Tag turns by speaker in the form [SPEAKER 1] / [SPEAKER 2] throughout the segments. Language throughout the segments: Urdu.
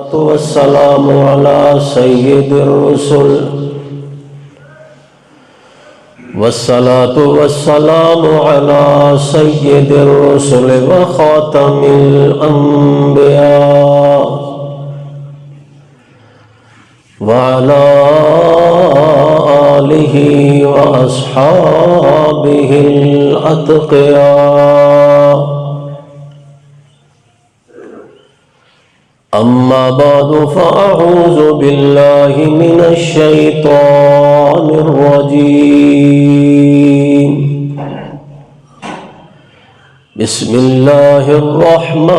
[SPEAKER 1] والسلام على سيد الرسل والصلاة والسلام على سيد الرسل وخاتم الأنبياء وعلى آله وأصحابه الأتقياء. أما بعد فأعوذ بالله من الشيطان الرجيم. بسم الله الرحمن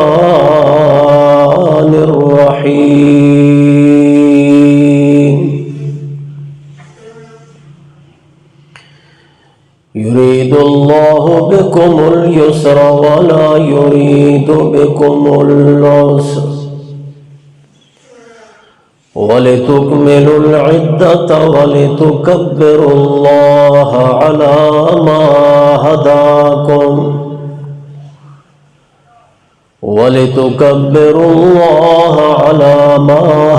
[SPEAKER 1] الرحيم. يريد الله بكم اليسر ولا يريد بكم العسر ولتكملوا العدة ولتكبروا الله على ما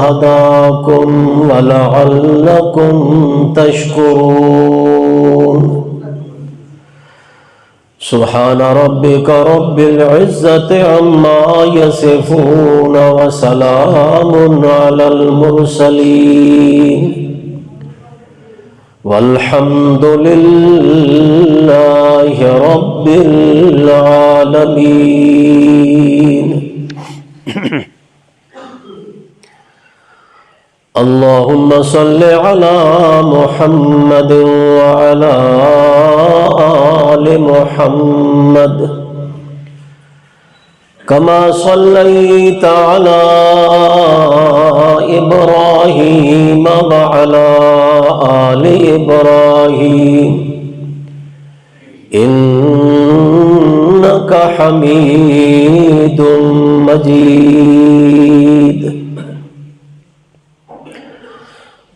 [SPEAKER 1] هداكم ولعلكم تشكرون. سبحان ربك رب العزة عما يصفون وسلام على المرسلين والحمد لله رب العالمين. اللهم صل على محمد وعلى آل محمد كما صليت على إبراهيم وعلى آل إبراهيم إنك حميد مجيد.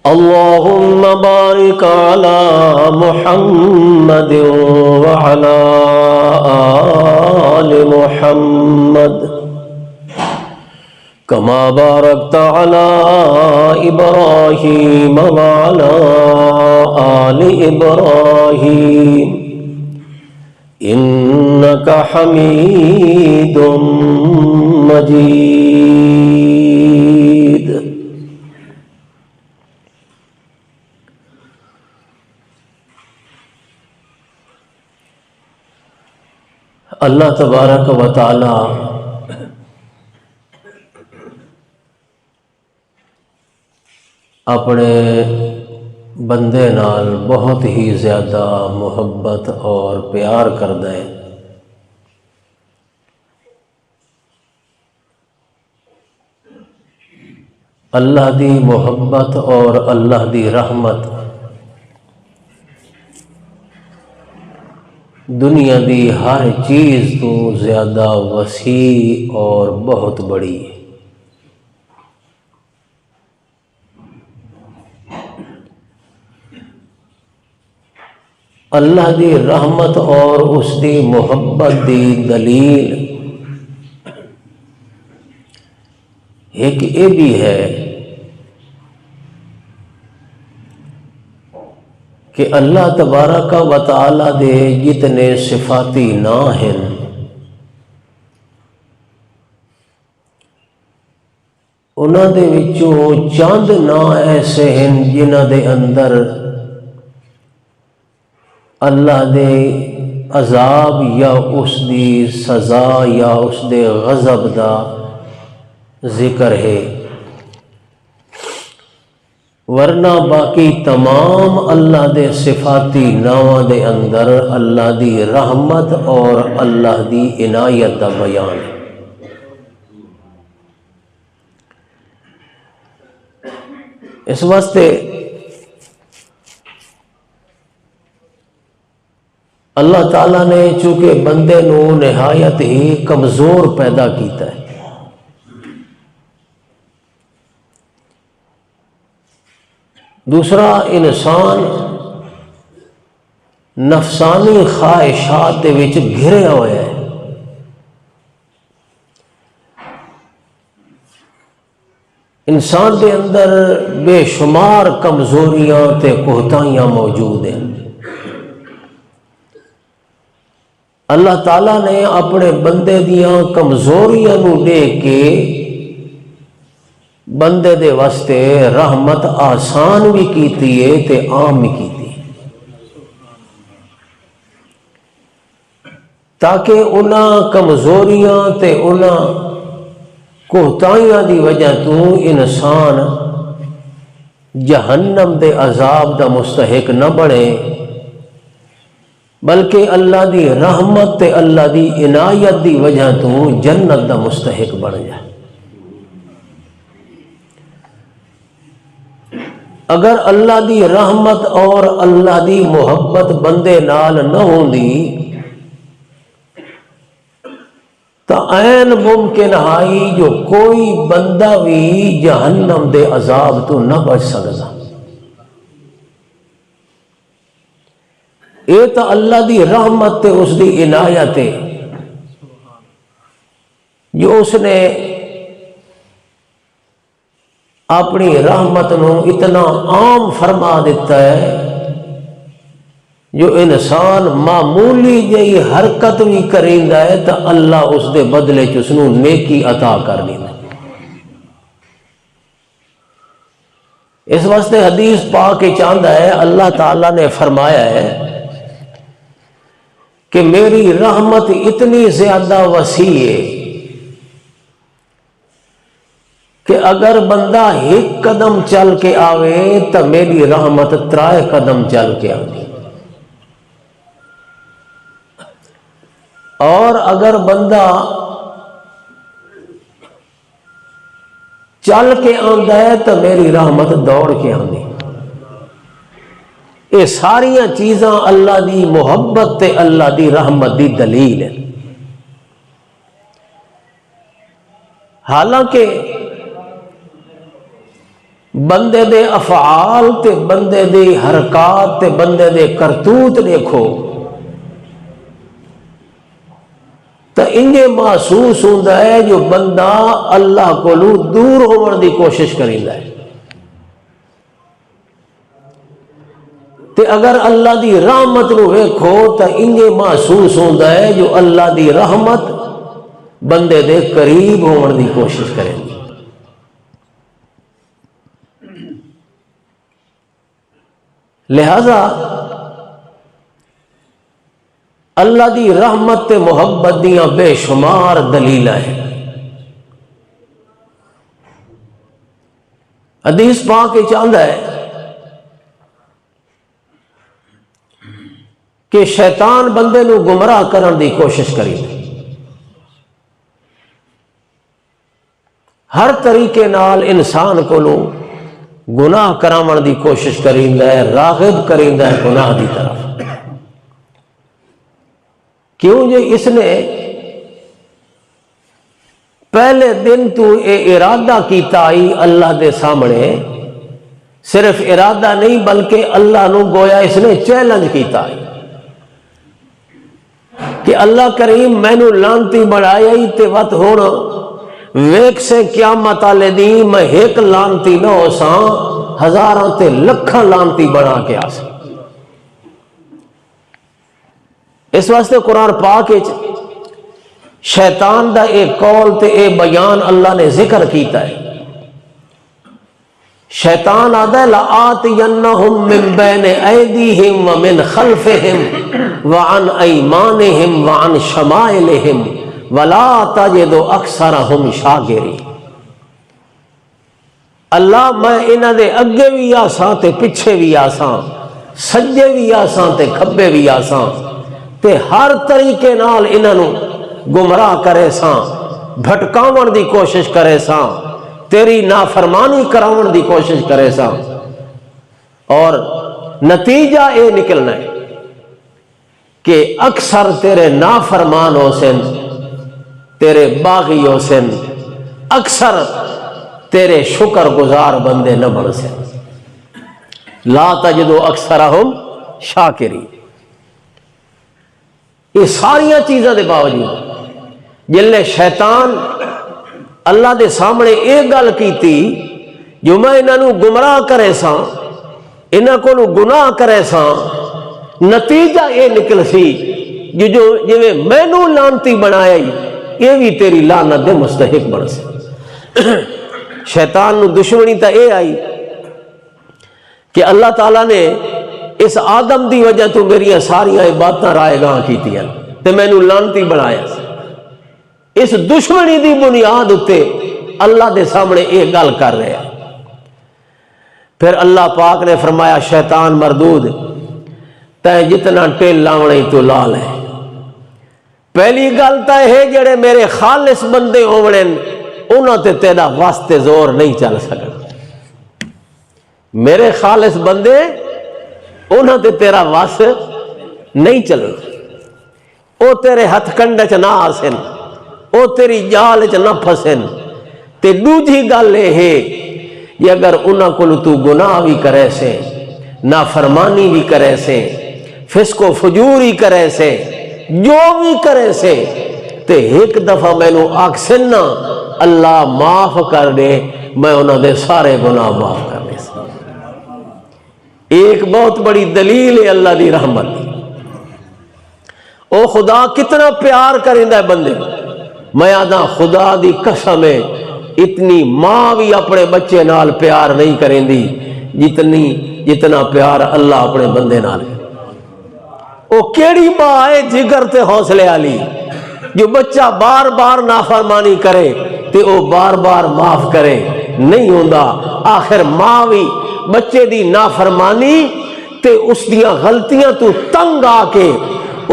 [SPEAKER 1] اللهم بارك على محمد وعلى آل محمد كما باركت على إبراهيم وعلى آل إبراهيم إنك حميد مجيد. اللہ تبارک و تعالی اپنے بندے نال بہت ہی زیادہ محبت اور پیار کردا ہے. اللہ دی محبت اور اللہ دی رحمت دنیا دی ہر چیز تو زیادہ وسیع اور بہت بڑی ہے. اللہ دی رحمت اور اس دی محبت دی دلیل ایک یہ بھی ہے کہ اللہ تبارک و تعالی دے جتنے صفاتی نام ہیں انہاں دے وچوں چند نام ایسے ہیں جنہاں دے اندر اللہ دے عذاب یا اس دی سزا یا اس دے غضب دا ذکر ہے، ورنہ باقی تمام اللہ دے صفاتی ناماں دے اندر اللہ دی رحمت اور اللہ دی عنایت دا بیان ہے. اس واسطے اللہ تعالیٰ نے چونکہ بندے نو نہایت ہی کمزور پیدا کیتا ہے، دوسرا انسان نفسانی خواہشات دے وچ گھریا ہوا ہے. انسان دے اندر بے شمار کمزوریاں تے کوتاہیاں موجود ہیں۔ اللہ تعالیٰ نے اپنے بندے دیاں کمزوریاں نو دیکھ کے بندے دے واسطے رحمت آسان بھی کیتی ہے تے عام بھی کیتی ہے، تاکہ انہاں کمزوریاں تے انہاں کوتاہیاں دی وجہ تو انسان جہنم دے عذاب دا مستحق نہ بنے، بلکہ اللہ دی رحمت تے اللہ دی عنایت دی وجہ تو جنت دا مستحق بن جائے۔ اگر اللہ دی رحمت اور اللہ دی محبت بندے نال نہ ہوندی تو عین ممکن ہے جو کوئی بندہ بھی جہنم دے عذاب تو نہ بچ سکتا۔ یہ تو اللہ دی رحمت تے اس دی عنایت ہے جو اس نے اپنی رحمت نو اتنا عام فرما دیتا ہے جو انسان معمولی جہی حرکت بھی کریندا ہے تو اللہ اس دے بدلے چ اس نو نیکی عطا کر دیندا۔ اس واسطے حدیث پاک کے چاہتا ہے، اللہ تعالیٰ نے فرمایا ہے کہ میری رحمت اتنی زیادہ وسیع ہے کہ اگر بندہ ایک قدم چل کے آوے تو میری رحمت 3 قدم چل کے آوے، اور اگر بندہ چل کے آندا ہے تو میری رحمت دوڑ کے آندی۔ یہ ساریاں چیزاں اللہ دی محبت تے اللہ دی رحمت دی دلیل ہے۔ حالانکہ بندے دے افعال تے بندے دے حرکات تے بندے دے کرتوت دیکھو تو انجے محسوس ہوتا ہے جو بندہ اللہ کو دور ہونے دی کوشش کریندا ہے، تے اگر اللہ دی رحمت نو ویکھو تو انجے محسوس ہوتا ہے جو اللہ دی رحمت بندے دے قریب ہونے دی کوشش کرے۔ لہذا اللہ دی رحمت تے محبت دیاں بے شمار دلیل ہیں۔ حدیث پاک کے چاہتا ہے کہ شیطان بندے نو گمراہ کرن دی کوشش کری، ہر طریقے نال انسان کو گناہ کراون دی کوشش کریندا ہے، راغب کریندا ہے گناہ دی طرف۔ کیوں جے اس نے پہلے دن تو اے ارادہ کیتا آئی اللہ دے سامنے، صرف ارادہ نہیں بلکہ اللہ نو گویا اس نے چیلنج کیتا آئی کہ اللہ کریم مینو لانتی بڑھایا ہی تے وقت ہونا ویک سے قیامت والے دی میں ایک لانتی نہ ہو ساں، ہزاراں تے لکھاں لانتی بنا کے آ ساں۔ اس واسطے قرآن پاک شیطان دا ایک قول تے اے بیان اللہ نے ذکر کیتا ہے۔ شیطان آدھا لآتینہم من بین ایدیہم ومن خلفہم وعن ایمانہم وعن شمائلہم ولا تجد اکثرہم شاکرین۔ اللہ میں انہاں دے اگے بھی آساں تے پچھے بھی آساں، سجے بھی آساں تے کھبے بھی آساں، تے ہر طریقے نال انہاں گمراہ کرے ساں، بھٹکاون دی کوشش کرے ساں، تیری نافرمانی کراون دی کوشش کرے ساں، اور نتیجہ اے نکلنا ہے کہ اکثر تیرے نافرمان ہو سن، تیرے باغی ہو سن، اکثر تیرے شکر گزار بندے نہ بن سن۔ لا تجدو اکثرہم شاکرین۔ یہ ساریاں چیزاں دے باوجود جلے شیطان اللہ دے سامنے ایک گل کی تھی جو میں انہوں گمراہ کرے سا انہوں کو گناہ کرے سا نتیجہ یہ نکل سی جو مینو لانتی بنایا یہ بھی تیری لعنت دے مستحق بن سی۔ شیطان نو دشمنی تا اے آئی کہ اللہ تعالیٰ نے اس آدم دی وجہ تو میری ساری عبادتاں رائے گاہ کیتیاں تے مینو لانتی بنایا سی۔ اس دشمنی دی بنیاد اتے اللہ دے سامنے ایک گل کر رہے ہیں۔ پھر اللہ پاک نے فرمایا شیطان مردود تے جتنا ٹیل لاونے تو لال ہے۔ پہلی گل تے ہے جڑے میرے خالص بندے ہونے انہوں تے تیرا واسطے زور نہیں چل سکتا۔ میرے خالص بندے انہوں تے تیرا واس نہیں چلنا، او تیرے ہتھ کنڈے چ نہ آسن، او تیری جال چ نہ پھسن۔ تے دوجی گل یہ ہے کہ اگر انہوں کو تو گناہ بھی کرے سے، نافرمانی بھی کرے سے، فسق و فجوری کرے سے، جو بھی کرے سے، تے ایک دفعہ میں نو آکسن نا اللہ معاف کر دے، میں انہوں دے سارے گناہ معاف کر دے سے۔ ایک بہت بڑی دلیل ہے اللہ دی رحمت دی۔ او خدا کتنا پیار کرندہ ہے بندے، میں آدھا خدا دی قسم ہے اتنی ماں بھی اپنے بچے نال پیار نہیں کریں دی جتنا پیار اللہ اپنے بندے نال ہے۔ او کیڑی ماں ہے جگر تے حوصلے والی جو بچہ بار بار نافرمانی کرے تے او بار بار معاف کرے؟ نہیں ہوندا۔ آخر ماں بھی بچے دی نافرمانی تے اس دیاں غلطیاں تو تنگ آ کے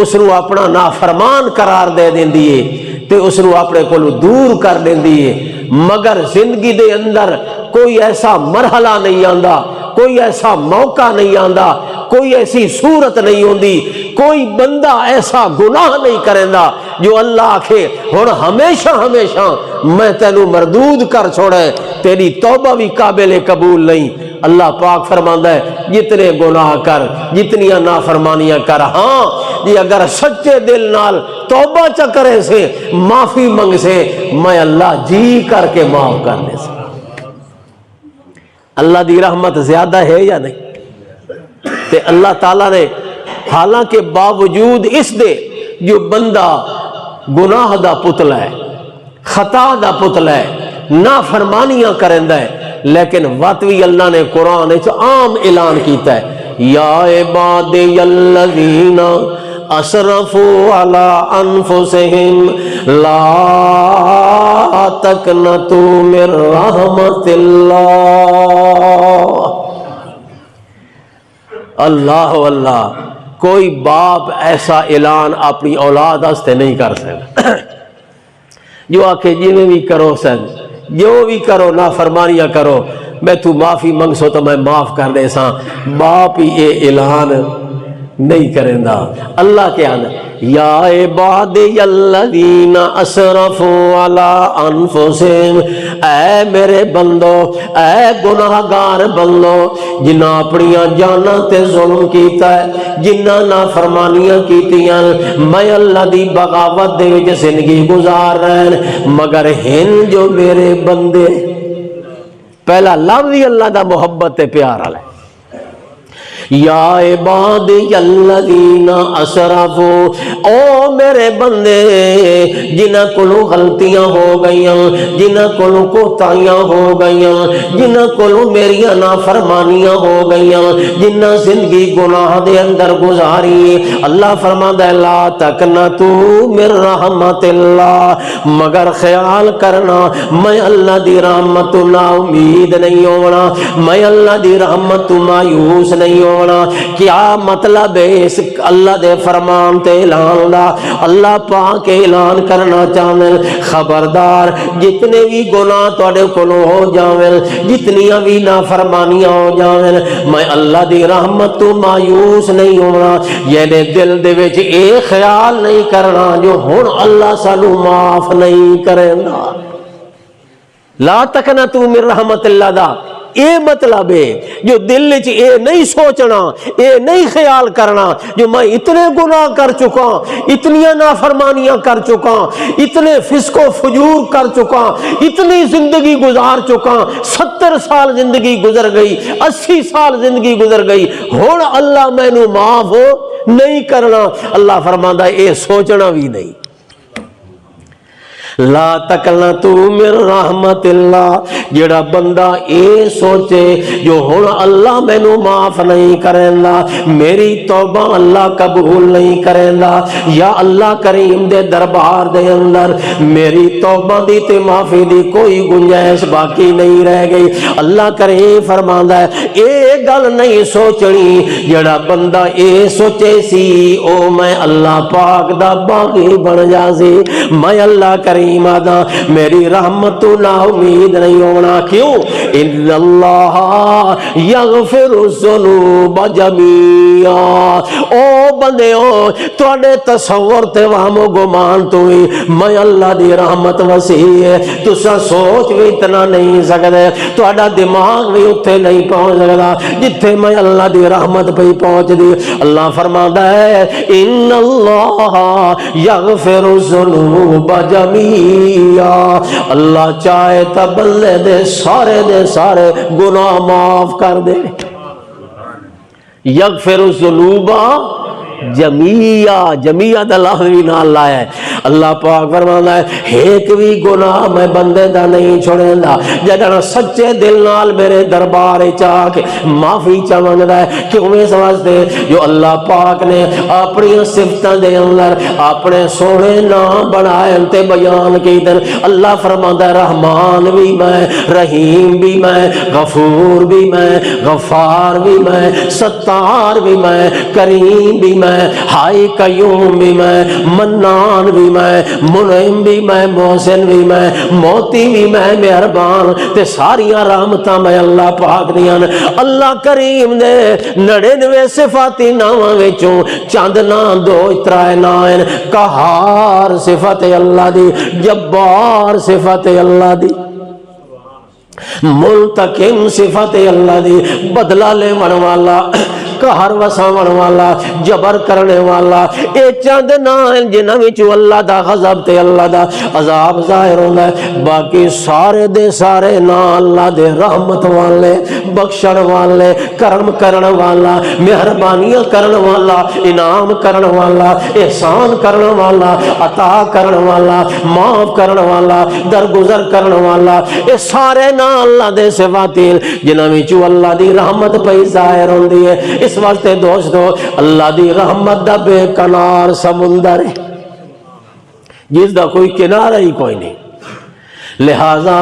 [SPEAKER 1] اس نو اپنا نافرمان قرار دے دیندی ہے تے اس نو اپنے کولو دور کر دیندی ہے۔ مگر زندگی دے اندر کوئی ایسا مرحلہ نہیں آندا، کوئی ایسا موقع نہیں آندا، کوئی ایسی صورت نہیں ہوندی، کوئی بندہ ایسا گناہ نہیں کریندا جو اللہ آکھے ہن ہمیشہ ہمیشہ میں تینوں مردود کر چھوڑے، تیری توبہ بھی قابل قبول نہیں۔ اللہ پاک فرماندا ہے جتنے گناہ کر، جتنیاں نافرمانیاں کر، ہاں یہ اگر سچے دل نال توبہ چا کرے سے، معافی منگ سے، میں اللہ جی کر کے معاف کرنے سے۔ اللہ دی رحمت زیادہ ہے یا نہیں؟ تے اللہ تعالیٰ نے حالانکہ باوجود اس دے جو بندہ گناہ دا پتلا ہے، خطا دا پتلا ہے، نافرمانیاں کرندہ ہے، لیکن واتوی اللہ نے قرآن عام اعلان کیتا ہے یا عبادی الذین اسرفوا علی انفسہم لا تقنطوا من رحمت اللہ۔ اللہ کوئی باپ ایسا اعلان اپنی اولاد واسطے نہیں کر سکتا جو آکھے جنہیں بھی کرو سن، جو بھی کرو نافرمانیاں کرو، میں تو معافی منگ سو تو میں معاف کر دے ساں، باپ ہی یہ اعلان نہیں کریں دا۔ اللہ کیا ہے یا عبادی الذین اسرفوا علی انفسہم، اے میرے بندو، اے گناہگار بندو جنہ اپنیاں جاناں تے ظلم کیتا ہے، جنہ نافرمانیاں کیتیاں، میں اللہ دی بغاوت دے وچ زندگی گزار رہے، مگر ہن جو میرے بندے، پہلا لفظ ہی اللہ دا محبت تے پیار والا ہے یا عبادی الذین اسرفوا، او میرے بندے جنہ کولو غلطیاں ہو گئیاں، جنہ کولو کوتاہیاں ہو گئیاں، جنہ کولو میریاں نافرمانیاں ہو گئیاں، جنہ زندگی گناہ دے اندر گزاری، اللہ فرماتا ہے لا تقنطوا من رحمت اللہ، مگر خیال کرنا میں اللہ دی رحمت تو نا امید نہیں ہونا، میں اللہ دی رحمت تو مایوس نہیں ہونا۔ کیا مطلب ہے اس اللہ دے فرمان تے اعلان دا؟ اللہ پاک اعلان کرنا چاہن خبردار جتنے بھی گناہ تواڈے کولوں ہو جاون، جتنیاں بھی نافرمانیاں ہو جاون، میں اللہ دی رحمت تو مایوس نہیں ہونا، یعنی دل دے وچ اے خیال نہیں کرنا جو ہن اللہ سانو معاف نہیں کریندا۔ لا تقنطوا من رحمت اللہ دا یہ مطلب ہے جو دل وچ یہ نہیں سوچنا، یہ نہیں خیال کرنا جو میں اتنے گناہ کر چکا، اتنی نافرمانیاں کر چکا، اتنے فسق و فجور کر چکا، اتنی زندگی گزار چکا، 70 سال زندگی گزر گئی، 80 سال زندگی گزر گئی، ہن اللہ مینوں معاف ہو نہیں کرنا۔ اللہ فرماندا اے سوچنا بھی نہیں۔ لا تقنطوا من رحمت اللہ، جڑا بندہ اے سوچے جو ہن اللہ مینوں معاف نہیں کریندا، میری توبہ اللہ قبول نہیں کریندا، یا اللہ کریم دے دربار دے اندر میری توبہ دی تے معافی دی کوئی گنجائش باقی نہیں رہ گئی۔ اللہ کریم فرماندا ہے اے گل نہیں سوچنی، جڑا بندہ اے سوچے سی او میں اللہ پاک دا باغی بن جا سی، میں اللہ کریم آدھا میری رحمت تو نا امید نہیں ہونا۔ کیوں؟ ان اللہ یغفر الذنوب جمیعا، او بندے ہو تواڈے تصور تے وہم و گمان تو ہی میں اللہ دی رحمت وسیع ہے، تساں سوچ بھی اتنا نہیں سکدے، تواڈا دماغ بھی اتنے نہیں پہنچ سکدا جتھے میں اللہ دی رحمت پہ پہنچ دی۔ اللہ فرماتا ہے ان اللہ یغفر الذنوب جمیعا، اللہ چاہے تا بندے دے سارے گناہ معاف کر دے۔ یغفر الذنوب جمیعا دا لفظ بھی نال لایا ہے۔ اللہ پاک فرماتا ہے ایک بھی گناہ میں بندے دا نہیں چھوڑیندا جڑا سچے دل نال میرے دربار چاہ کے معافی چاہندا ہے۔ کیوں میں سمجھتے جو اللہ پاک نے اپنی صفتاں دے اندر اپنے سونے نام بنائے تے بیان کیتے۔ اللہ فرماتا ہے رحمان بھی میں، رحیم بھی میں، غفور بھی میں، غفار بھی میں، ستار بھی میں، کریم بھی میں، ہائی قیوم بھی میں، منان بھی میں، منعم بھی میں، محسن بھی میں، موتی بھی میں، مہربان تے ساریاں رحمتاں میں اللہ پاک دیاں۔ اللہ کریم نے 99 صفاتی ناماں وچوں چند نام دو ترائے نام، قہار صفت اللہ دی، جبار صفت اللہ دی، منتقم صفت اللہ دی، بدلہ لیون والا، قہر وساون والا، جبر کرنے والا، اے چند نام جنہاں وچوں اللہ دا غضب تے اللہ دا عذاب ظاہر ہوندا ہے۔ باقی سارے دے سارے نام اللہ دے رحمت والے، بخشن والے، کرم کرن والا، مہربانیاں کرن والا، انعام کرن والا، احسان کرن والا، عطا کرن والا، معاف کرن والا، درگزر کرن والا، اے سارے نام اللہ دے صفاتی جنہاں وچوں اللہ دی رحمت پہ ظاہر ہوندی ہے۔ اس واسطے دوستو اللہ دی رحمت دا بے کنار سمندر ہے جس دا کوئی کنارہ ہی کوئی نہیں۔ لہذا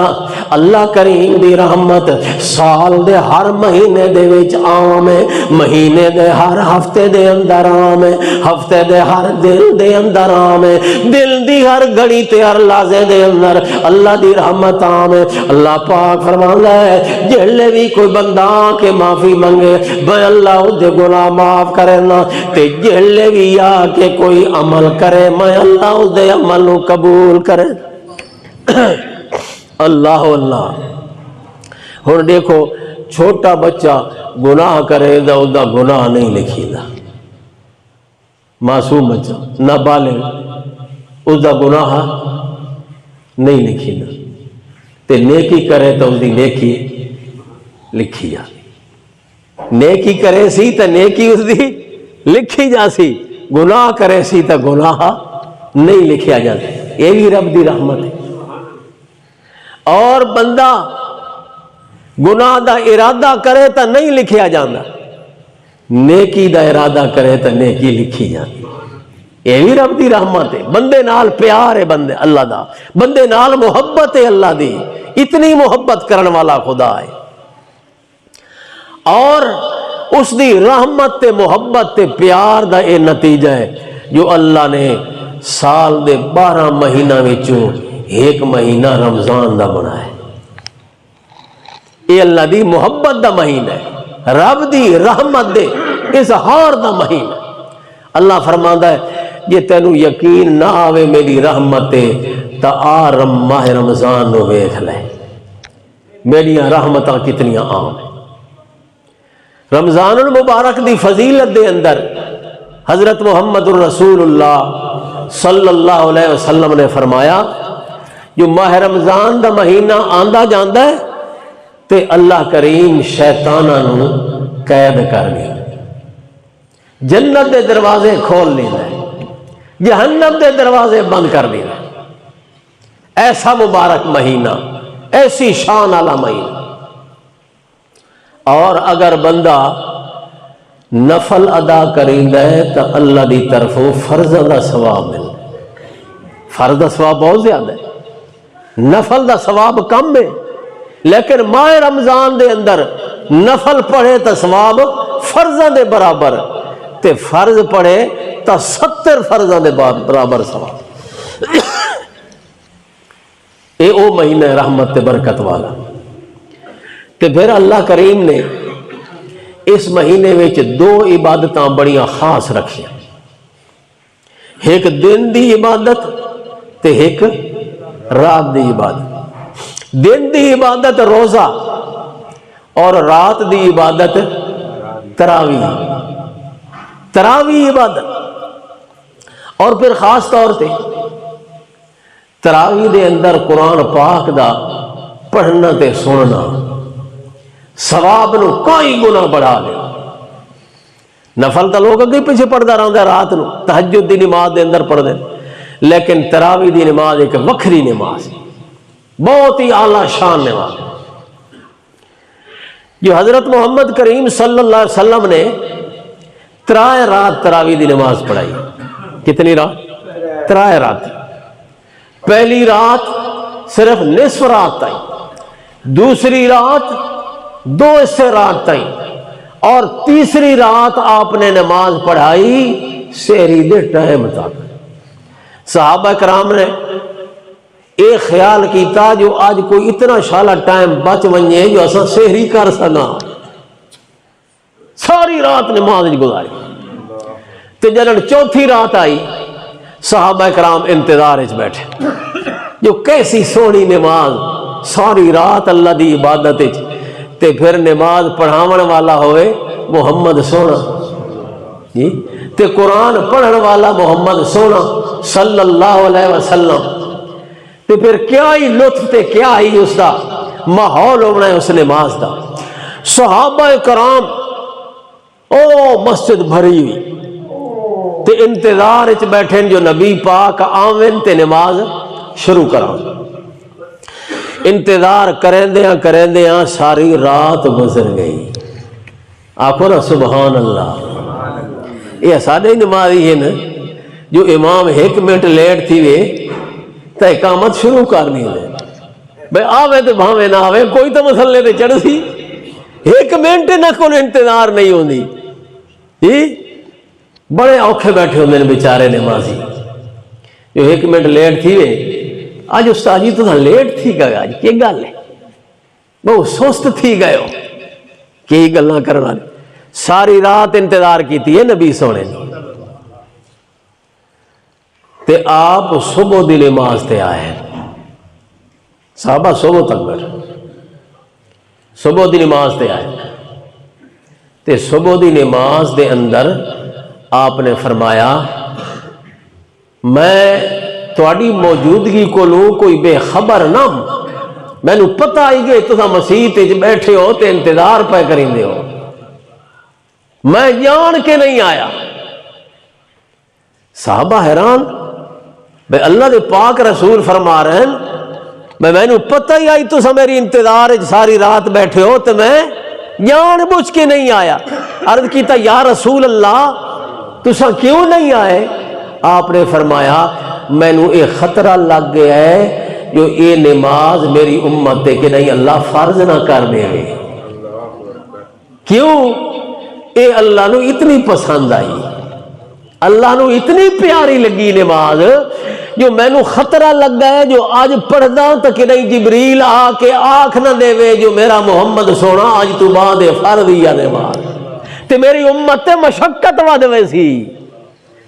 [SPEAKER 1] اللہ کریم دی رحمت سال دے ہر مہینے دے وچ عام ہے، مہینے دے ہر ہفتے دے اندر عام ہے، ہفتے دے ہر دل دے اندر عام ہے، دل دی ہر گھڑی تے ہر لحظے دے اندر اللہ دی رحمت عام ہے۔ اللہ پاک فرماتا ہے جڑے بھی کوئی بندہ کے معافی منگے میں اللہ اس دے گناہ معاف کرنا، تے جڑے بھی آ کے کوئی عمل کرے میں اللہ اس دے عمل نو قبول کرے۔ اللہ اللہ ہن دیکھو چھوٹا بچہ گناہ کرے دا اس دا گناہ نہیں لکھی دا، معصوم بچہ نابالغ اس دا گناہ نہیں لکھی دا، تے نیکی کرے تو اس دی نیکی لکھی جا، نیکی کرے سی تو نیکی اس دی لکھی جا سی، گناہ کرے سی تو گناہ نہیں لکھیا جاتا۔ یہ بھی رب دی رحمت ہے۔ اور بندہ گناہ دا ارادہ کرے تو نہیں لکھیا جاتا، نیکی دا ارادہ کرے تو نیکی لکھی جاتی۔ یہ بھی رب دی رحمت ہے۔ بندے نال پیار ہے بندے اللہ دا، بندے نال محبت ہے اللہ دی، اتنی محبت کرن والا خدا ہے۔ اور اس دی رحمت تے محبت تے پیار دا اے نتیجہ ہے جو اللہ نے سال دے 12 مہینہ وچوں ایک مہینہ رمضان دا بنا ہے۔ یہ اللہ دی محبت دا مہینہ ہے، رب دی رحمت دے اظہار دا مہینہ۔ اللہ فرماندا ہے جے تینوں یقین نہ آوے میری رحمت تے تا ماہ رمضان نو ویکھ لے۔ میری رحمتاں کتنیاں عام ہیں۔ رمضان المبارک دی فضیلت دے اندر حضرت محمد الرسول اللہ صلی اللہ علیہ وسلم نے فرمایا جو ماہ رمضان دا مہینہ آندا جاندا ہے تے اللہ کریم شیطاناں نو قید کر دیندا، جنت دے دروازے کھول دیندا ہے، جہنم دے دروازے بند کر دیندا۔ ایسا مبارک مہینہ، ایسی شان والا مہینہ۔ اور اگر بندہ نفل ادا کریندا ہے تو اللہ دی طرفوں فرض دا ثواب ملدا ہے۔ فرض دا ثواب بہت زیادہ ہے، نفل دا ثواب کم ہے، لیکن ماہ رمضان دے اندر نفل پڑھے تو ثواب فرضاں دے برابر، تے فرض پڑھے تو 70 فرضاں دے برابر ثواب۔ اے او مہینہ رحمت تے برکت والا۔ تے پھر اللہ کریم نے اس مہینے وچ 2 عبادتاں بڑیاں خاص رکھیاں، ایک دن دی عبادت تے ایک رات دی عبادت۔ دن دی عبادت روزہ اور رات دی عبادت تراویح، تراویح عبادت۔ اور پھر خاص طور تے تراویح دے اندر قرآن پاک دا پڑھنا تے سننا ثواب نو کوئی گنا بڑھا لے۔ نفل تو لوگ اگے پیچھے پڑھتا رہتا رات نو، تہجد دی نماز دے اندر پڑھ دیں، لیکن تراویح دی نماز ایک وکھری نماز، بہت ہی اعلیٰ شان نماز جو حضرت محمد کریم صلی اللہ علیہ وسلم نے 3 رات تراویح دی نماز پڑھائی۔ کتنی رات؟ 3 رات۔ پہلی رات صرف نصف رات تائیں، دوسری رات 2 حصے رات تائیں، اور تیسری رات آپ نے نماز پڑھائی سحری دے ٹائم تک۔ صحابہ کرام نے ایک خیال کیتا جو آج کوئی اتنا شالا ٹائم بچ ونجے جو اساں سحری کر سکاں، ساری رات نماز گزاری۔ تو جب چوتھی رات آئی صحابہ کرام انتظار وچ بیٹھے جو کیسی سونی نماز، ساری رات اللہ دی عبادت وچ، تے پھر نماز پڑھاون والا ہوئے محمد سونا جی، تے قرآن پڑھن والا محمد سونا صلی اللہ علیہ وسلم، تے پھر کیا ہی لطف تے کیا ہی اس دا ماحول ہونا ہے اس نماز دا۔ صحابہ کرام او مسجد بھری ہوئی تے انتظار وچ بیٹھے جو نبی پاک آویں تے نماز شروع کراں۔ انتظار کریندیاں ساری رات گزر گئی۔ آخو نا سبحان اللہ۔ یہ سارے نمازی ہیں جو امام 1 منٹ لیٹ تھی وے تو اقامت شروع کرنی ہے، بھئی آوے تو بھاوے نہ آوے، کوئی تو مسئلے تے چڑھ سی، 1 منٹ نہ کوئی انتظار نہیں ہوندی۔ بڑے اوکھے بیٹھے ہوندے نے بیچارے نمازی جو 1 منٹ لیٹ تھی وے۔ آج استاد جی تو لیٹ تھی گئے، آج کی گل ہے، بہت سست تھی گئے ہو، کی گلاں کرنا۔ ساری رات انتظار کیتی ہے نبی سونے نے، تے آپ صبح دی نماز تے آئے۔ صحابہ صبح تک بیٹھے، صبح دی نماز تے آئے، تے صبح دی نماز دے اندر آپ نے فرمایا میں تھوڑی موجودگی کو لوں کوئی بے خبر نہ، میں نو پتہ آئی گئے تو مسیح تے بیٹھے ہو تے انتظار پہ کریندے ہو، میں جان کے نہیں آیا۔ صحابہ حیران، بھئی اللہ دے پاک رسول فرما رہے ہیں میں نو پتہ ہی آئی تو میری انتظار ساری رات بیٹھے ہو تو میں جان بوجھ کے نہیں آیا۔ عرض کیتا یا رسول اللہ تساں کیوں نہیں آئے؟ آپ نے فرمایا میں نو ایک خطرہ لگ گیا ہے جو یہ نماز میری امت ہے کہ نہیں اللہ فرض نہ کر دے گے۔ کیوں؟ اے اللہ نو اتنی پسند آئی، اللہ نو اتنی پیاری لگی نماز جو میں نو خطرہ لگ گیا ہے جو آج پڑھدا تو کہ نہیں جبریل آ کے آنکھ نہ دے وے جو میرا محمد سونا آج تو بعد فرض یا نماز تے میری امت تے مشقت ود وے سی۔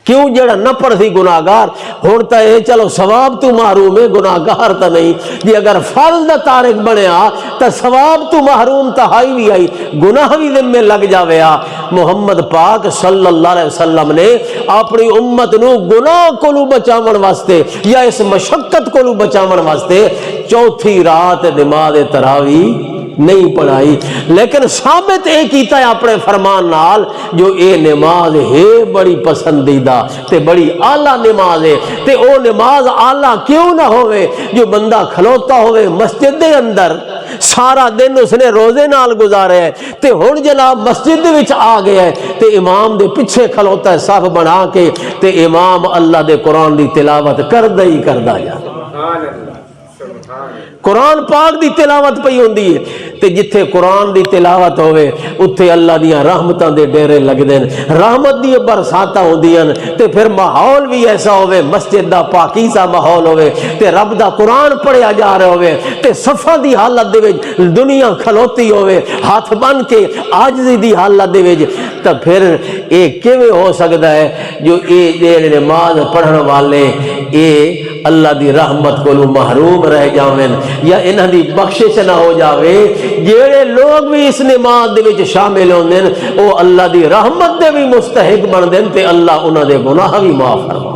[SPEAKER 1] کیوں جڑا نہ پڑھتی گناہگار ہن تا اے چلو ثواب تو محروم ہے گناہگار تا نہیں جی اگر فرض دا تارک بنیا تا ثواب تو محروم تا ہائی بھی آئی گناہ بھی ذمے لگ جاوے محمد پاک صلی اللہ علیہ وسلم نے اپنی امت نو گناہ کو بچاون واسطے یا اس مشقت کو بچاون واسطے چوتھی رات نماز تراویح نہیں پڑھائی لیکن ثابت اے کیتا ہے اپنے فرمان نال جو اے نماز ہے بڑی پسندیدہ تے بڑی اعلیٰ نماز ہے تے او نماز اعلیٰ کیوں نہ ہوئے جو بندہ کھلوتا ہوئے مسجد دے اندر سارا دن اس نے روزے نال گزارے ہے تے ہن جناب مسجد وچ آ گیا ہے تے امام دے پیچھے کھلوتا ہے صف بنا کے تے امام اللہ دے قرآن دی تلاوت کردا ہی کردا جا قرآن پاک دی تلاوت پئی ہوندی ہے تے جتھے قرآن دی تلاوت ہوئے اتھے اللہ دیاں رحمتاں دے ڈیرے لگ دین رحمت دی برساتاں ہوندیاں تے پھر ماحول بھی ایسا ہوئے مسجد دا پاکیزہ ماحول ہوئے تے رب دا قرآن پڑھیا جا رہے ہوئے تے صفا دی حالت دے وچ دنیا کھلوتی ہوئے ہاتھ بن کے عاجزی دی حالت دے وچ تے پھر اے کیویں ہو سکدا ہے جو اے جڑے نماز پڑھن والے اے اللہ دی رحمت کو محروم رہ جاویں یا انہاں دی بخشش نہ ہو جاوے جیڑے لوگ بھی اس نماز دے وچ شامل ہوندے او اللہ دی رحمت دے بھی مستحق بن دین تے اللہ انہاں دے گناہ بھی معاف فرما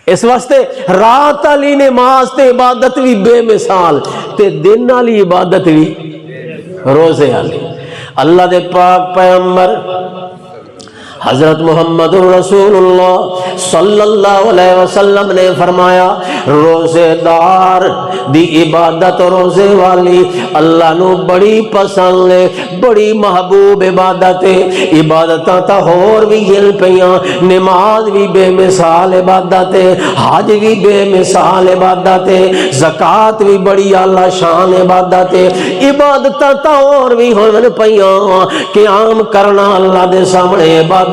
[SPEAKER 1] اس واسطے رات علی نماز تے عبادت بھی بے مثال تے دن علی عبادت بھی روزے علی اللہ دے پاک پیغمبر حضرت محمد رسول اللہ صلی اللہ علیہ وسلم نے فرمایا روزے دار دی عبادت روزے والی اللہ نو بڑی پسند ہے بڑی محبوب عبادت ہے عبادتاں تا ہور بھی ہل پیاں نماز بھی بے مثال عبادت ہے حج بھی بے مثال عبادت ہے زکوٰۃ بھی بڑی اعلیٰ شان عبادت ہے عبادتاں تا ہور بھی ہل پیاں قیام کرنا اللہ دے سامنے عبادت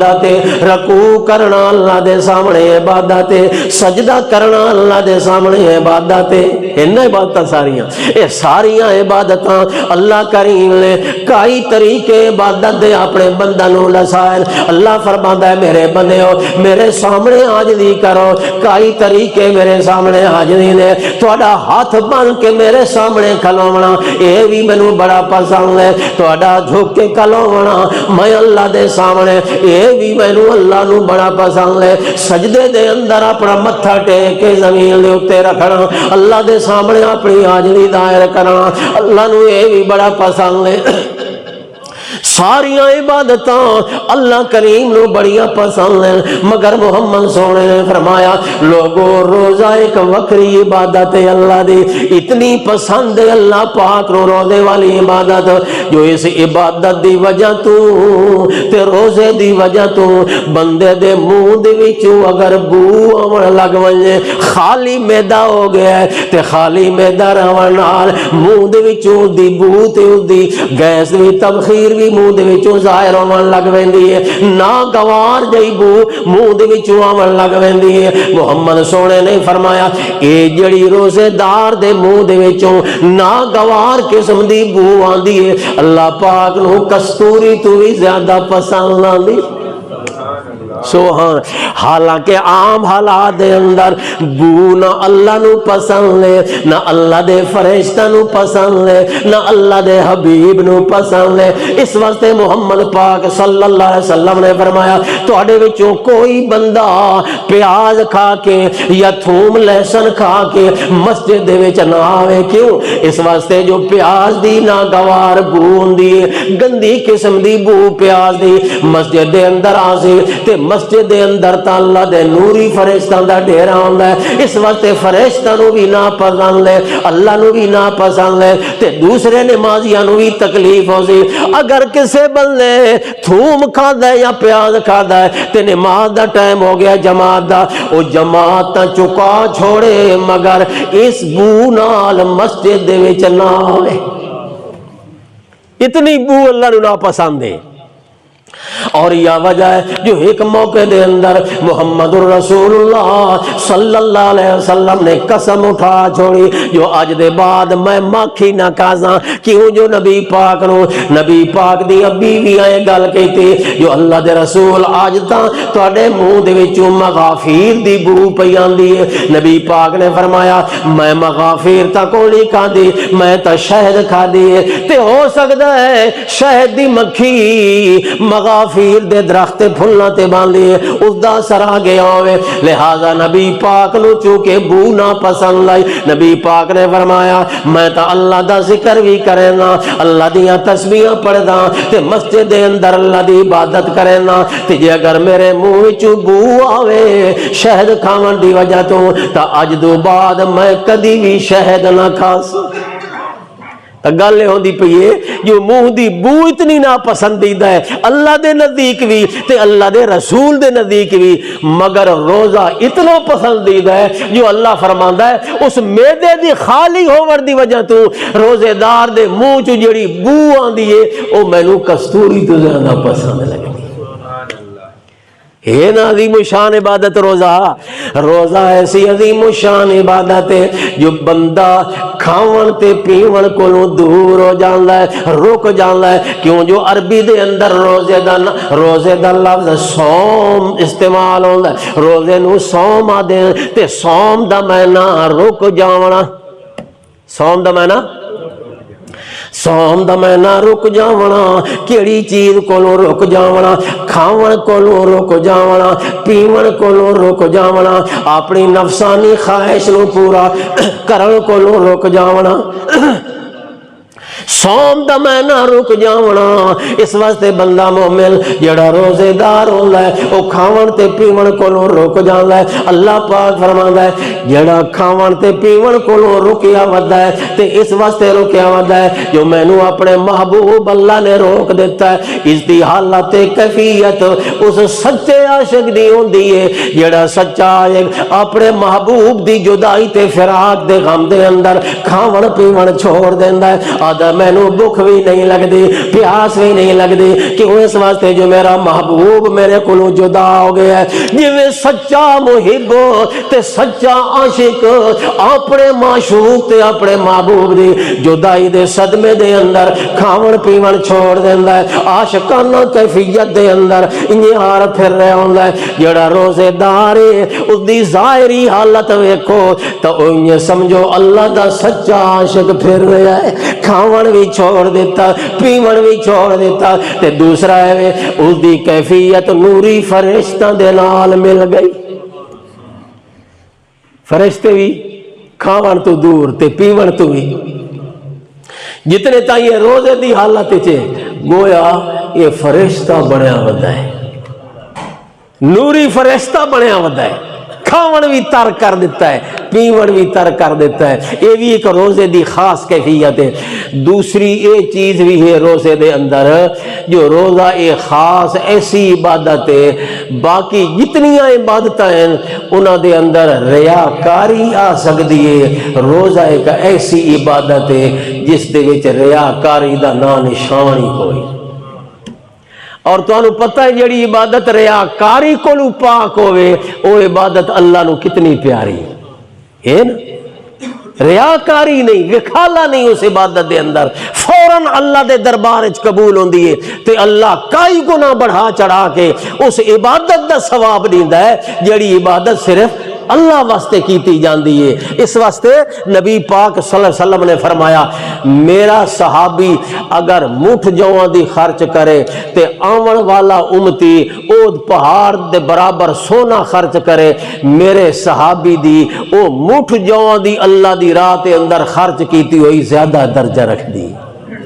[SPEAKER 1] رکوع کرنا اللہ دے سامنے عبادت سجدہ کرنا اللہ دے سامنے عبادت ان عبادتاں ساریاں اے ساریاں عبادتاں اللہ کریم نے کئی طریقے عبادت دے اپنے بندہ نو دسائے اللہ فرماتا ہے میرے بندیو میرے سامنے حاضری کرو کئی طریقے میرے سامنے حاضری نے تہاڈا ہاتھ بن کے میرے سامنے کھلونا اے بھی مینوں بڑا پسند ہے تہاڈا جھک کے کھلونا میں اللہ دے سامنے اے بھی مینوں اللہ نو بڑا پسند ہے سجدے دے اندر اپنا متھا ٹیک کے زمین دے اوتے رکھنا اللہ دے سامنے اپنی حاضری ظاہر کرنا اللہ نو اے بھی بڑا پسند ہے ساریاں عبادتاں اللہ کریم نو بڑیاں پسند ہیں مگر محمد سونے نے فرمایا لوگو روزہ ایک وکری عبادت ہے اللہ دی اتنی پسند ہے اللہ پاک رو روزے والی عبادت جو اس عبادت دی وجہ تو تے روزے دی وجہ تو بندے دے منہ دے وچوں اگر بو آون لگ ونجے خالی میدا ہو گیا ہے تے خالی میدا رہن نال منہ دے وچوں دی بو تے دی گیس دی تبخیر بھی منہ دے وچوں ظاہر ہون لگ ویندی ہے ناگوار جئی بو منہ دے وچوں آون لگ ویندی ہے محمد سونے نے فرمایا اے جڑی روزے دار دے منہ دے وچوں ناگوار قسم دی بو آندی ہے اللہ پاک نو کستوری تو بھی زیادہ پسند آندی سبحان حالانکہ عام حالات دے اندر بو نہ اللہ نو پسند ہے نہ اللہ دے فرشتہ نو پسند ہے نہ اللہ دے حبیب نو پسند ہے اس واسطے محمد پاک صلی اللہ علیہ وسلم نے فرمایا تواڈے وچوں کوئی بندہ پیاز کھا کے یا تھوم لہسن کھا کے مسجد دے وچ نہ آوے کیوں اس واسطے جو پیاز دی ناگوار بو ہوندی ہے گندی قسم دی بو پیاز دی مسجد دے اندر آسی تے مسجد دے اندر تا اللہ دے نوری فرشتاں دا ڈیرا ہوندا ہے اس واسطے فرشتاں نو بھی نا پسند ہے اللہ نو بھی نا پسند ہے تے دوسرے نمازیاں نو بھی تکلیف ہو سی اگر کسے بندے تھوم کھادا ہے یا پیاز کھادا ہے تے نماز دا ٹائم ہو گیا جماعت دا او جماعت تا چکا چھوڑے مگر اس بو نال مسجد دے وچ نہ آوے اتنی بو اللہ نو نا پسند ہے اور یہ وجہ ہے جو ایک موقع دے اندر محمد الرسول اللہ صلی اللہ علیہ وسلم نے قسم اٹھا چھوڑی جو اج دے بعد میں مکھی نہ کھاساں، کیوں جو نبی پاک نو نبی پاک دی ابی بھی آئے گل کیتی جو اللہ دے رسول اج تاں تواڈے منہ دے وچوں مغافیر دی بو پئی آندی ہے۔ نبی پاک نے فرمایا میں مغافیر تا کوئی نہیں کھادی، میں تا شہد کھادی ہے، تے ہو سکدا ہے شہد دی مکھی مغافیر دے درخت پھلاں تے باندھی اس دا اثر آ گیا ہوئے، لہذا نبی پاک نو چونکہ بو نہ پسند لائی، نبی پاک نے فرمایا میں تا اللہ دا ذکر بھی کرنا، اللہ دیاں تسبیحاں پڑھدا تے مسجد دے اندر اللہ دی عبادت کرنا، تے جے اگر میرے منہ وچوں بو آوے شہد کھاون دی وجہ تو تا اج دو بعد میں کدی بھی شہد نہ کھاس۔ گل ہوندی پئی ہے جو منہ دی بو اتنی ناپسندیدہ ہے اللہ دے نزدیک بھی تے اللہ دے رسول دے نزدیک بھی، مگر روزہ اتنا پسندیدہ ہے جو اللہ فرماندا ہے اس میدے دی خالی ہون دی وجہ تو روزے دار دے منہ چ جڑی بو آندی ہے او مینوں کستوری تو زیادہ پسند لگی۔ یہ نا عظیم شان عبادت روزہ، روزہ ایسی عظیم شان عبادت ہے جو بندہ کھاون تے پیون کو دور ہو جاندا ہے، رک جاندا ہے، کیوں جو عربی دے اندر روزے دا لفظ صوم استعمال ہوندا ہے، روزے نو صوم آدے تے صوم دا معنی رک جاونا، صوم دا معنی صوم دا معنی رک جاونا، کیڑی چیز کولوں رک جاونا، کھاون کولوں رک جاونا، پیون کولوں رک جاونا، اپنی نفسانی خواہش نو پورا کرن کولوں رک جاونا، صوم دا معنی رک جاونا۔ اس واسطے بندہ مومن جڑا روزے دار ہوندا ہے او کھاون تے پیون کولوں رک جاندا ہے۔ اللہ پاک فرماندا ہے جڑا کھاون تے پیون کولوں رکیا وندا ہے تے اس واسطے رکیا وندا ہے جو مینوں اپنے محبوب اللہ نے روک دیتا ہے۔ اس دی حالت کیفیت اس سچے عاشق دی ہوندی ہے جڑا سچا عاشق اپنے محبوب دی جدائی تے فراق دے غم دے اندر کھاون پیون چھوڑ دیندا ہے، آدھا مینوں بھوک بھی نہیں لگدی، پیاس بھی نہیں لگدی، کیوں اس واسطے جو میرا محبوب میرے کولوں جدا ہو گیا ہے۔ جویں سچا محب تے سچا عاشق اپنے معشوق تے اپنے محبوب دی جدائی دے صدمے دے اندر کھاون پیون چھوڑ دیندا ہے، عاشقانہ کیفیت دے اندر انجہار پھر رہا ہوندا ہے۔ جڑا روزے دار ہے اس دی ظاہری حالت ویکھو تو انہیں سمجھو اللہ دا سچا عاشق پھر رہا ہے، کھاون بھی چھوڑ دیتا، پیون بھی چھوڑ دیتا، تے دوسرا ہے اس دی کیفیت نوری فرشتہ دے نال مل گئی۔ فرشتے بھی کھاون تو دور تے پیون تو بھی، جتنے تائیں یہ روزے دی حالت چے گویا یہ فرشتہ بنیا وندا ہے، نوری فرشتہ بنیا وندا ہے، کھاون بھی تر کر دیتا ہے، پیون بھی تر کر دیتا ہے۔ یہ بھی ایک روزے دی خاص کیفیت ہے۔ دوسری یہ چیز بھی ہے روزے دے اندر جو روزہ ایک خاص ایسی عبادت ہے، باقی جتنیاں عبادتیں ہیں انہاں دے اندر ریاکاری آ سکتی ہے، روزہ ایک ایسی عبادت ہے جس دے وچ ریاکاری دا نام نشان ہی کوئی۔ اور تو انہوں پتہ ہے جڑی عبادت ریاکاری کو لو پاک ہوئے وہ عبادت اللہ نو کتنی پیاری ہے نا۔ ریاکاری نہیں، وکھالا نہیں اس عبادت دے اندر، فوراً اللہ دے دربار وچ قبول ہوندی ہے تے اللہ کئی گنا بڑھا چڑھا کے اس عبادت دا ثواب دیندا ہے جڑی عبادت صرف اللہ واسطے کیتی جاندی ہے۔ اس واسطے نبی پاک صلی اللہ علیہ وسلم نے فرمایا میرا صحابی اگر مٹھ جواں دی خرچ کرے تے آون والا امتی او پہاڑ دے برابر سونا خرچ کرے، میرے صحابی دی او مٹھ جواں دی اللہ دی راہ تے اندر خرچ کیتی ہوئی زیادہ درجہ رکھ دی۔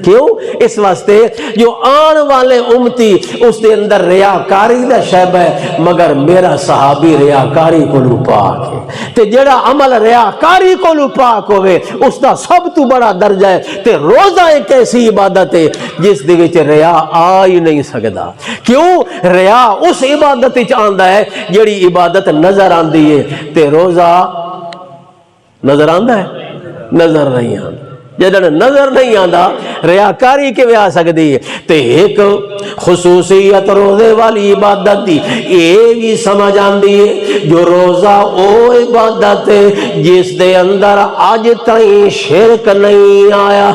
[SPEAKER 1] کیوں؟ اس واسطے جو آن والے امتی اس دے اندر ریاکاری دا شعبہ ہے، مگر میرا صحابی ریاکاری کو لو پاک ہے۔ تے جڑا عمل ریاکاری کو لو پاک ہوئے اس دا سب تو بڑا درجہ ہے۔ تے روزہ ایک ایسی عبادت ہے جس دے وچ ریا آ ہی نہیں سکدا۔ کیوں؟ ریا اس عبادت وچ آندا ہے جڑی عبادت نظر آندی ہے، تے روزہ نظر آندا ہے؟ نظر نہیں آندا۔ جدن نظر نہیں آندا ریاکاری کے آ سکتی ہے۔ تے ایک خصوصیت روزے والی عبادت دی یہ بھی سمجھ آندی ہے جو روزہ او عبادت ہے جس دے اندر آج تائیں شرک نہیں آیا۔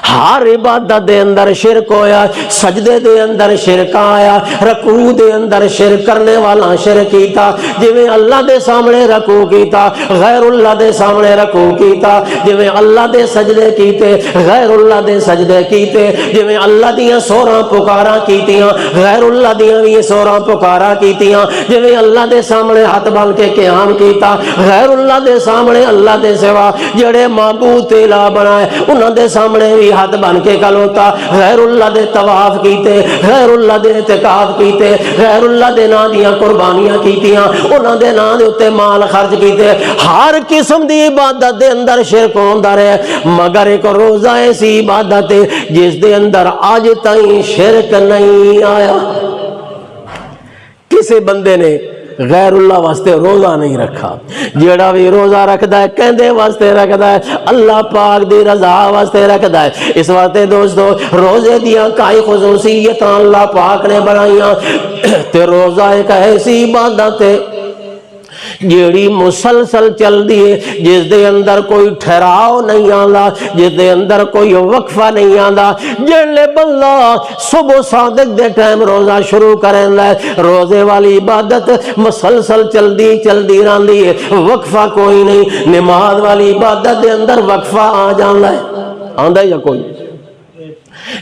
[SPEAKER 1] ہر عبادت دے اندر شرک ہویا، سجدے دے اندر شرک آیا، رکوع دے اندر شرک کرنے والا شرک کیتا، جویں اللہ دے سامنے رکوع کیتا غیر اللہ دے سامنے رکوع کیتا، جویں اللہ دے سجدے کیتے غیر اللہ دے سجدے کیتے، جویں اللہ دیاں سوراں پکاراں کیتیاں غیر اللہ دیاں بھی سوراں پکاراں کیتیاں، جویں اللہ دے سامنے ہاتھ بن کے قیام کیتا غیر اللہ دے سامنے اللہ دے سوا جڑے معبود الہ بنائے انہاں دے سامنے بھی ہاتھ بن کے کھلوتا، غیر اللہ دے طواف کیتے غیر اللہ دے اعتکاف کیتے، غیر اللہ دے نام دیاں قربانیاں کیتیاں، انہاں دے نام دے اوتے مال خرچ کیتے، ہر قسم دی عبادت دے اندر شرک ہوندا رہے، مگر ایک روزہ ایسی عبادت ہے جس دے اندر آج تائیں شرک نہیں آیا۔ کسی بندے نے غیر اللہ واسطے روزہ نہیں رکھا، جیڑا بھی روزہ رکھدا ہے کہندے واسطے رکھدا ہے، اللہ پاک دی رضا واسطے رکھدا ہے۔ اس واسطے دوستو روزے دیاں کئی خصوصیتاں اللہ پاک نے بنائیاں، تے روزہ ایک ایسی عبادت ہے جیڑی مسلسل چل دی ہے، جس دے اندر کوئی ٹھہراؤ نہیں آندا، جس دے اندر کوئی وقفہ نہیں آندا۔ جڑے بندہ صبح صادق دے ٹائم روزہ شروع کریندا ہے، روزے والی عبادت مسلسل چلدی رہندی ہے، وقفہ کوئی نہیں۔ نماز والی عبادت دے اندر وقفہ آ جاندا ہے، آندا ہے یا کوئی؟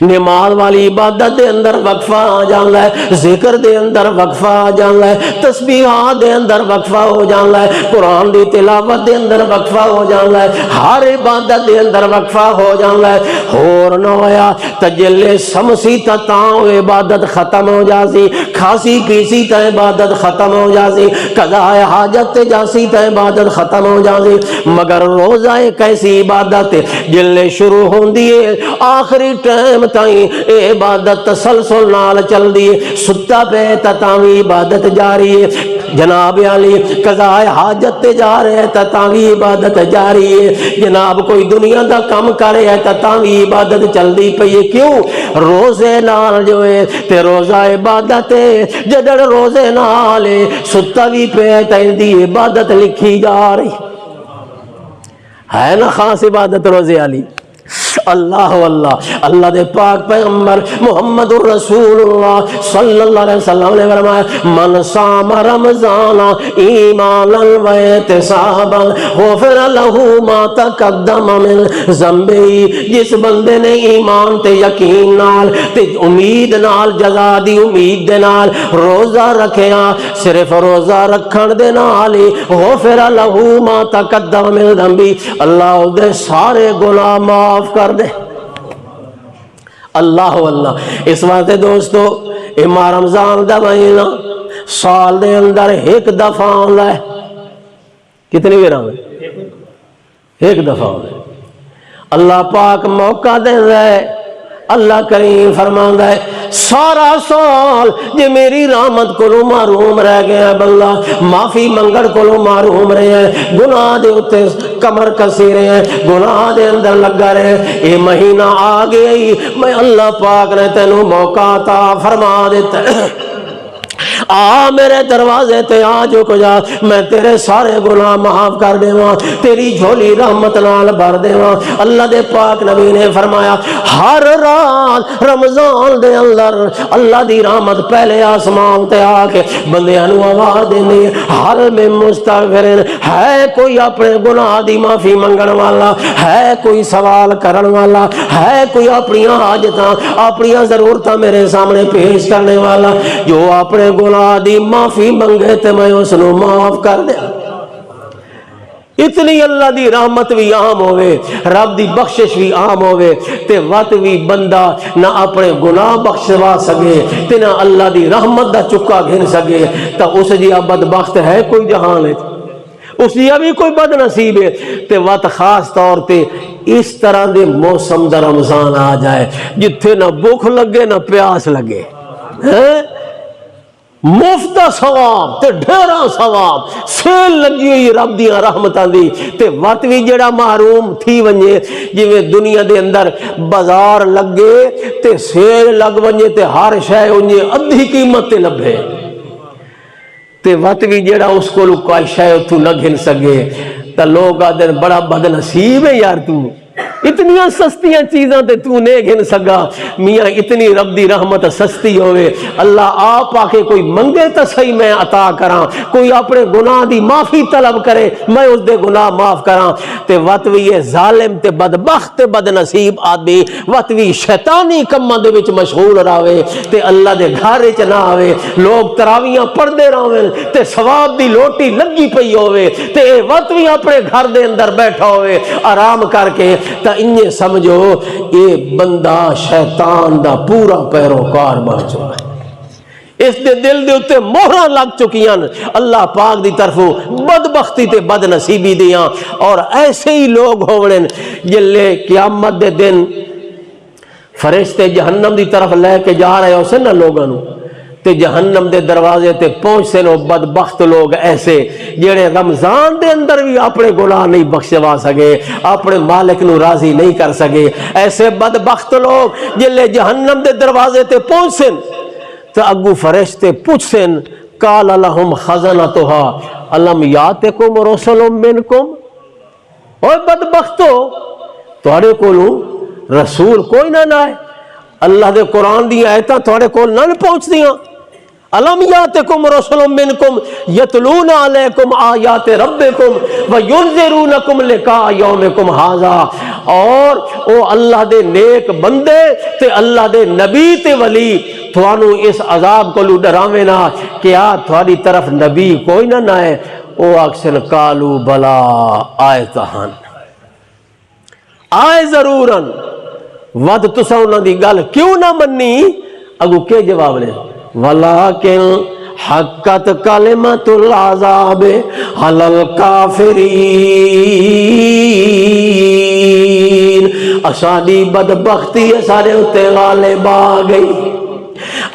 [SPEAKER 1] نماز والی عبادت دے اندر وقفہ آ جاندا ہے، ذکر دے اندر وقفہ آ جاندا ہے، تسبیحات دے اندر وقفہ ہو جاندا ہے، قرآن دی تلاوت دے اندر وقفہ ہو جاندا ہے، ہر عبادت دے اندر وقفہ ہو جاندا ہے۔ اور نہ ہویا تجلے سمسی تاں عبادت ختم ہو جاسی، کھاسی پیسی تا عبادت ختم ہو جاسی، قضاء حاجت تے جاسی تا عبادت ختم ہو جاسی، مگر روزہ ایک ایسی عبادت ہے جلے شروع ہوندی ہے آخری ٹائم تائیں اے عبادت تسلسل نال چل دی ہے، ستا پہ تاں وی عبادت جاری ہے، جناب علی قضاء حاجت تے جا رہے ہیں تاں وی عبادت جاری ہے، جناب کوئی دنیا دا کم کر رہے ہیں تاں وی عبادت چل دی پئی ہے۔ کیوں؟ روزے نال جو ہے تے روزہ عبادت ہے، جدڑ روزے نال ستا وی پہ تائیں دی عبادت لکھی جا رہی ہے نا۔ خاص عبادت روزے علی اللہ واللہ، اللہ دے پاک پیغمبر محمد الرسول اللہ صلی اللہ علیہ وسلم نے فرمایا من صام رمضان ایمانا و احتسابا غفر له ما تقدم من ذنبه، جس بندے نے ایمان تے یقین نال تے امید نال جزا دی امید دے نال روزہ رکھیا، صرف روزہ رکھن دے نال غفر له ما تقدم من ذنبه، اللہ دے سارے گناہ معاف کر دے۔ اللہ اللہ، اس واسطے دوستو یہ ماہ رمضان دا مہینہ سال دے اندر ایک دفعہ آندا ہے۔ کتنی بار آندا ہے؟ ایک دفعہ آندا ہے۔ اللہ پاک موقع دے ہے، اللہ کریم فرماندا ہے سارا سال جے میری رحمت کو محروم رہ گیا بندہ، معافی منگڑ کو محروم رہے ہیں، گناہ دے اتے کمر کسی رہے ہیں، گناہ دے اندر لگا رہے ہیں، یہ مہینہ آ گیا ہی میں اللہ پاک نے تینوں موقع عطا فرما دیتا ہے، آ میرے دروازے تے آ جھک جا، میں تیرے سارے گناہ معاف کر دیواں، تیری جھولی رحمت نال بھر دیواں۔ اللہ دے پاک نبی نے فرمایا ہر رات رمضان دے اندر اللہ دی رحمت پہلے آسمان تے آ کے بندیاں نوں آواز دیندی ہے ہر میں مستغفرین، ہے کوئی اپنے گناہ دی معافی منگن والا، ہے کوئی سوال کرن والا، ہے کوئی اپنی حاجتاں اپنی ضرورتاں میرے سامنے پیش کرنے والا، جو اپنے گناہ دی معافی منگے تے میں اس نو معاف کر دیا۔ اتنی اللہ دی رحمت بھی عام ہوئے، رب دی بخشش بھی عام ہوئے تے وقت بھی بندہ نہ اپنے گناہ بخشوا سکے تے نہ اللہ دی رحمت دا چکا گھن سکے، تا اس جیا بدبخت ہے کوئی جہان ہے، اس جیا بھی کوئی بد نصیب ہے۔ تے وقت خاص طور تے اس طرح دے موسم دا رمضان آ جائے جتھے نہ بھوک لگے نہ پیاس لگے، مفت ثواب تے ڈھیرا ثواب سیل لگی ہوئی رب دیاں رحمتاں دی تے وقت بھی جڑا محروم تھی ونجے جویں دنیا دے اندر بازار لگے تے سیل لگ ونجے تے ہر شے انجے ادھی قیمت تے لبھے تے وقت بھی جڑا اس کو کوئی شے تو نہ گھن سکے تے لوگ آدھے بڑا بد نصیب ہے یار تو اتنی سستیاں چیزاں تے تو نہیں گھن سکا میاں اتنی رب دی رحمت سستی ہوئے اللہ آپ آکے کوئی منگے تو صحیح میں عطا کراں کوئی اپنے گناہ دی معافی طلب کرے میں اس دے گناہ معاف کراں تے وطوی یہ ظالم تے بدبخت تے بد نصیب آدمی وطوی شیطانی کماں دے وچ مشغول راوے تے اللہ دے گھر وچ نہ آوے لوگ تراویاں پڑھدے راویں تے ثواب دی لوٹی لگی پئی ہوئے تے وطوی اپنے گھر دے اندر بیٹھا ہوئے آرام کر کے تا انہیں سمجھو یہ بندہ شیطان دا پورا پیروکار بن چکا ہے اس دے دل دے اتے مہراں لگ چکیاں اللہ پاک دی طرفوں بدبختی تے بد نصیبی دیاں اور ایسے ہی لوگ ہوڑن جلے قیامت دے دن فرشتے جہنم دی طرف لے کے جا رہے ہو سے نا لوگاں نو تے جہنم دے دروازے تے پہنچ سے نو بدبخت لوگ ایسے جڑے رمضان دے اندر بھی اپنے گناہ نہیں بخشوا سکے اپنے مالک نو راضی نہیں کر سکے ایسے بدبخت لوگ جلے جہنم دے دروازے تے پہنچ سن تو اگو فرشتے پوچھ سن قال لهم خزنتها الم یاتکم رسل منکم اوہ بدبختو تھوڑے کولوں رسول کوئی نہ آئے اللہ دے قرآن دی آیتاں تھوڑے کول نہ پہنچ دیاں الم یاتکم رسل منکم یتلون علیکم آیات ربکم وینذرونکم لقاء یومکم ھذا اور او اللہ دے نیک بندے تے اللہ دے نبی تے ولی تھانو اس عذاب کو ڈراویں نہ کہ تھوڑی طرف نبی کوئی نہ آئے او اکثر قالو بلا آئے تہان آئے ضرورن ود تسا انہاں دی گل کیوں نہ منی اگو کے جواب لے ولیکن حقت کلمت العذاب علی الکافرین اساڈی بدبختی سارے اتے غالب آ گئی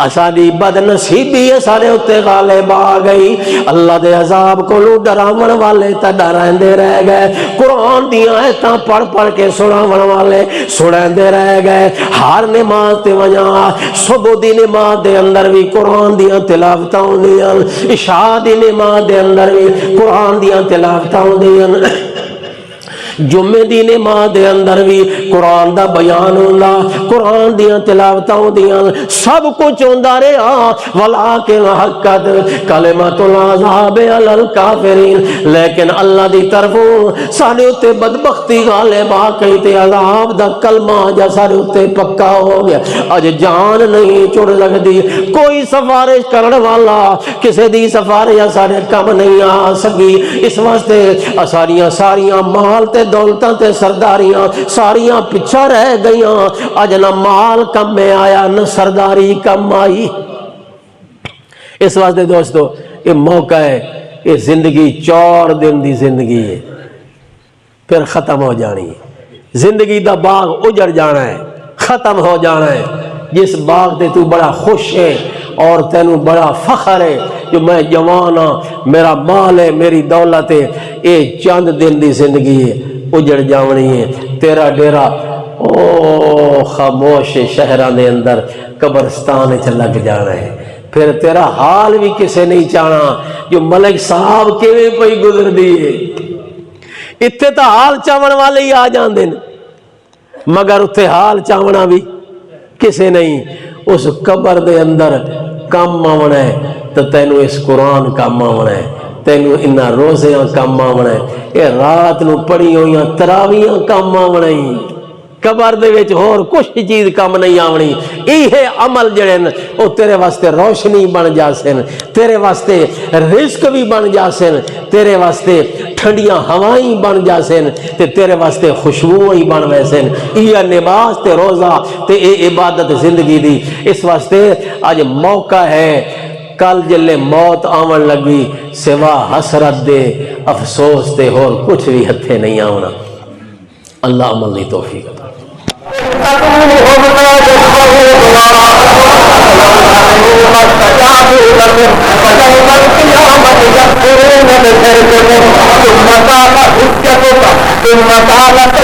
[SPEAKER 1] اساڈی بد نصیبی سارے اتے غالب آ گئی اللہ دے عذاب کو ڈراون والے تا ڈراندے رہ گئے قرآن دیاں آیتاں پڑھ پڑھ کے سناون والے سناندے رہ گئے ہر نماز تے وجاں صبح دی نماز دے اندر بھی قرآن دیاں تلاوتاں ہوندیاں عشاء دی نماز دے اندر بھی قرآن دیاں تلاوتاں ہوندیاں جمعے دی نماز دے اندر بھی قرآن دا بیان ہوندا قرآن دیاں تلاوتاں ہوندیاں سب کچھ ہوندا رہیا ولکن حقت کلمۃ العذاب علی الکافرین لیکن اللہ دی طرفوں ساڈے تے بدبختی غالب آ گئی تے عذاب دا کلمہ جا ساڈے تے پکا ہو گیا اج جان نہیں چڑ لگدی کوئی سفارش کرن والا کسے دی سفارش ساڈے کم نہیں آ سکی اس واسطے ساریاں مال تے دولتاں تے سرداریاں ساریاں پچھا رہ گئیاں اج نہ مال کم میں آیا نہ سرداری کم آئی اس واسطے دوستو یہ موقع ہے یہ زندگی 4 دن دی زندگی ہے پھر ختم ہو جانی ہے زندگی دا باغ اجڑ جانا ہے ختم ہو جانا ہے جس باغ تے تو بڑا خوش ہے اور تینوں بڑا فخر ہے جو میں جوان ہاں میرا مال ہے میری دولت ہے یہ چند دن دی زندگی ہے اجڑ جاونی ہے تیرا ڈیرا او خاموش شہران دے اندر قبرستان چ لگ جانا ہے پھر تیرا حال بھی کسے نہیں چاہنا جو ملک صاحب کیویں پئی گزر دی ہے اتنے تو حال چاون والے ہی آ جاندے مگر اتنے حال چاونا بھی کسے نہیں اس قبر دے اندر کم آونا ہے تو تینوں اس قرآن کم آونا ہے تینوں انہا روزیاں کم آونا ہے یہ رات نو پڑھی ہویاں تراویاں کم آونا ہے قبر دے وچ اور کچھ چیز کم نہیں آونی یہ عمل جڑے او تیرے واسطے روشنی بن جاسن تیرے واسطے رزق بھی بن جاسن تیرے واسطے ٹھنڈیاں ہوائیں بن جاسن تے تیرے واسطے خوشبوئیں بن ویسن یہ نماز تے روزہ تے اے عبادت زندگی دی اس واسطے آج موقع ہے کل جلے موت آون لگی سوا حسرت دے افسوس دے اور کچھ بھی ہتھے نہیں آونا اللہ عمل دی توفیق عطا
[SPEAKER 2] وتعالى